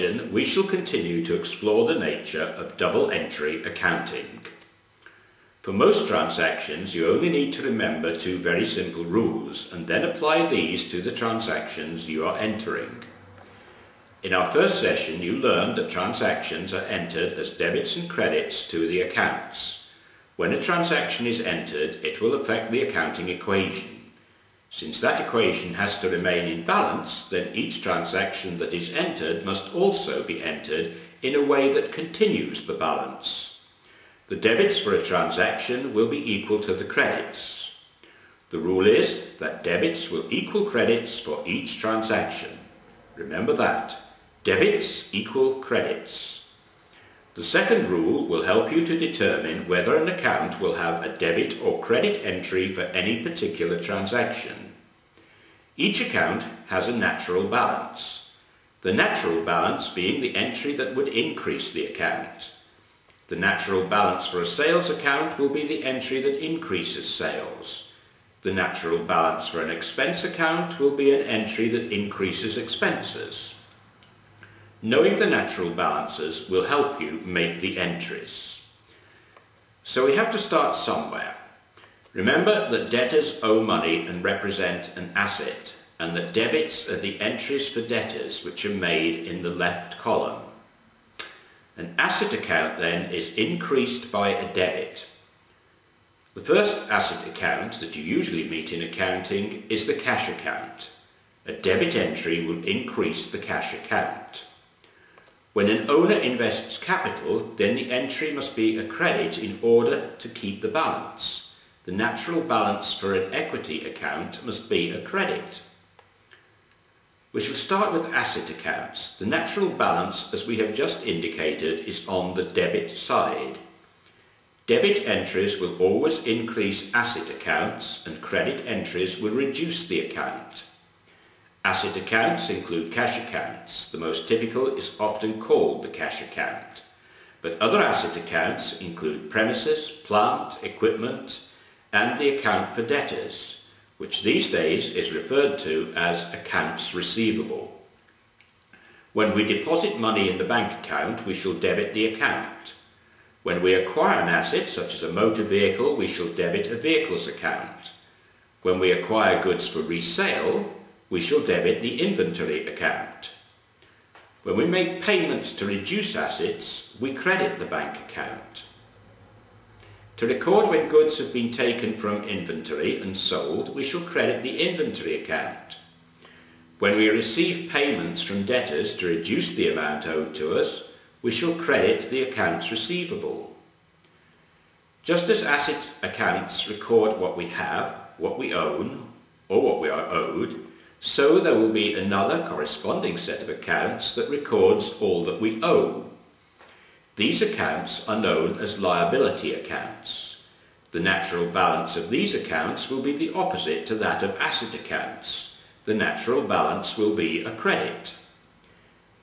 session, we shall continue to explore the nature of double entry accounting. For most transactions, you only need to remember two very simple rules and then apply these to the transactions you are entering. In our first session, you learned that transactions are entered as debits and credits to the accounts. When a transaction is entered, it will affect the accounting equation. Since that equation has to remain in balance, then each transaction that is entered must also be entered in a way that continues the balance. The debits for a transaction will be equal to the credits. The rule is that debits will equal credits for each transaction. Remember that. Debits equal credits. The second rule will help you to determine whether an account will have a debit or credit entry for any particular transaction. Each account has a natural balance, the natural balance being the entry that would increase the account. The natural balance for a sales account will be the entry that increases sales. The natural balance for an expense account will be an entry that increases expenses. Knowing the natural balances will help you make the entries. So we have to start somewhere. Remember that debtors owe money and represent an asset, and that debits are the entries for debtors which are made in the left column. An asset account then is increased by a debit. The first asset account that you usually meet in accounting is the cash account. A debit entry will increase the cash account. When an owner invests capital, then the entry must be a credit in order to keep the balance. The natural balance for an equity account must be a credit. We shall start with asset accounts. The natural balance, as we have just indicated, is on the debit side. Debit entries will always increase asset accounts and credit entries will reduce the account. Asset accounts include cash accounts. The most typical is often called the cash account. But other asset accounts include premises, plant, equipment, and the account for debtors, which these days is referred to as accounts receivable. When we deposit money in the bank account, we shall debit the account. When we acquire an asset, such as a motor vehicle, we shall debit a vehicles account. When we acquire goods for resale, we shall debit the inventory account. When we make payments to reduce assets, we credit the bank account. To record when goods have been taken from inventory and sold, we shall credit the inventory account. When we receive payments from debtors to reduce the amount owed to us, we shall credit the accounts receivable. Just as asset accounts record what we have, what we own, or what we are owed, so there will be another corresponding set of accounts that records all that we owe. These accounts are known as liability accounts. The natural balance of these accounts will be the opposite to that of asset accounts. The natural balance will be a credit.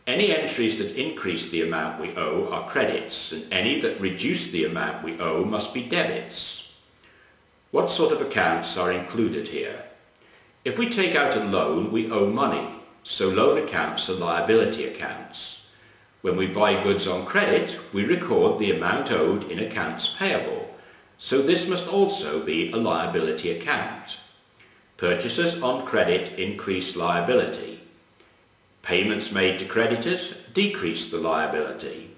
Any entries that increase the amount we owe are credits, and any that reduce the amount we owe must be debits. What sort of accounts are included here? If we take out a loan, we owe money, so loan accounts are liability accounts. When we buy goods on credit, we record the amount owed in accounts payable, so this must also be a liability account. Purchases on credit increase liability. Payments made to creditors decrease the liability.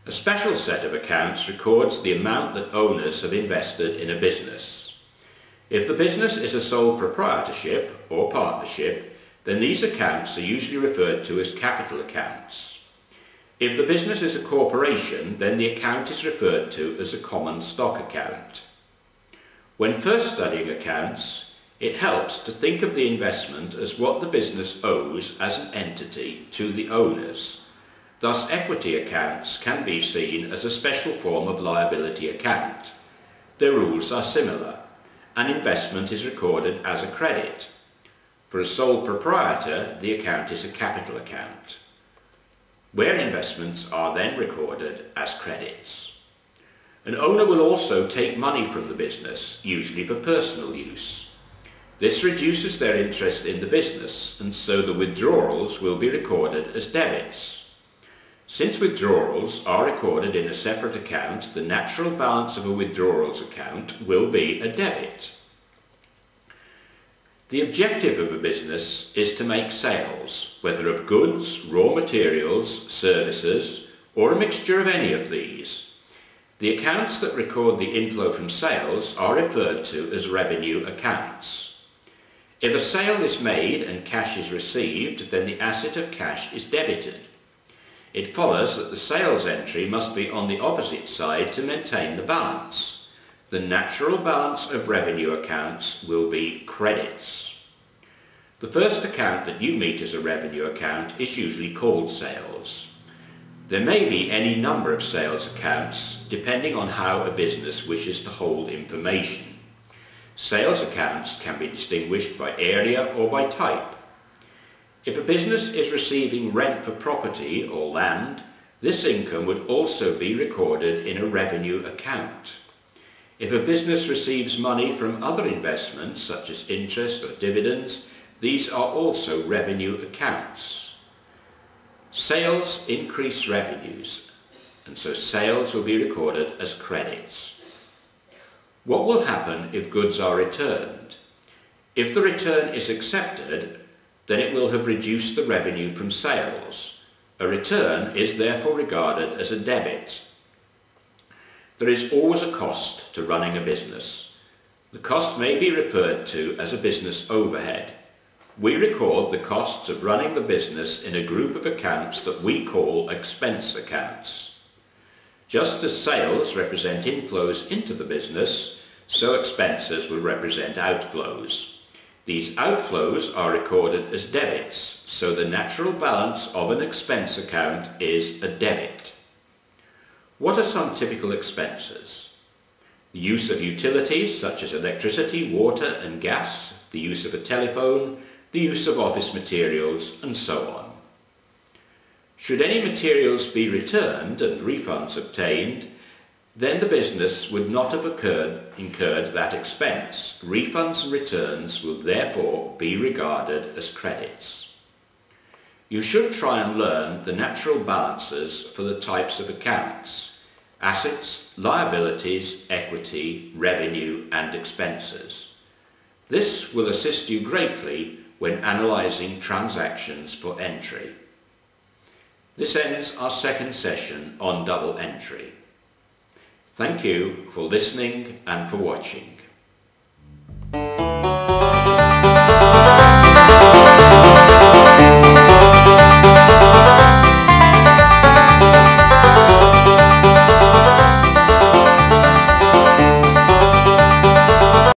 A special set of accounts records the amount that owners have invested in a business. If the business is a sole proprietorship or partnership, then these accounts are usually referred to as capital accounts. If the business is a corporation, then the account is referred to as a common stock account. When first studying accounts, it helps to think of the investment as what the business owes as an entity to the owners. Thus, equity accounts can be seen as a special form of liability account. Their rules are similar. An investment is recorded as a credit. For a sole proprietor, the account is a capital account, where investments are then recorded as credits. An owner will also take money from the business, usually for personal use. This reduces their interest in the business, and so the withdrawals will be recorded as debits. Since withdrawals are recorded in a separate account, the natural balance of a withdrawals account will be a debit. The objective of a business is to make sales, whether of goods, raw materials, services, or a mixture of any of these. The accounts that record the inflow from sales are referred to as revenue accounts. If a sale is made and cash is received, then the asset of cash is debited. It follows that the sales entry must be on the opposite side to maintain the balance. The natural balance of revenue accounts will be credits. The first account that you meet as a revenue account is usually called sales. There may be any number of sales accounts depending on how a business wishes to hold information. Sales accounts can be distinguished by area or by type. If a business is receiving rent for property or land, this income would also be recorded in a revenue account. If a business receives money from other investments such as interest or dividends, these are also revenue accounts. Sales increase revenues, and so sales will be recorded as credits. What will happen if goods are returned? If the return is accepted, then it will have reduced the revenue from sales. A return is therefore regarded as a debit. There is always a cost to running a business. The cost may be referred to as a business overhead. We record the costs of running the business in a group of accounts that we call expense accounts. Just as sales represent inflows into the business, so expenses will represent outflows. These outflows are recorded as debits, so the natural balance of an expense account is a debit. What are some typical expenses? The use of utilities such as electricity, water and gas, the use of a telephone, the use of office materials, and so on. Should any materials be returned and refunds obtained, then the business would not have incurred that expense. Refunds and returns will therefore be regarded as credits. You should try and learn the natural balances for the types of accounts: assets, liabilities, equity, revenue and expenses. This will assist you greatly when analysing transactions for entry. This ends our second session on double entry. Thank you for listening and for watching.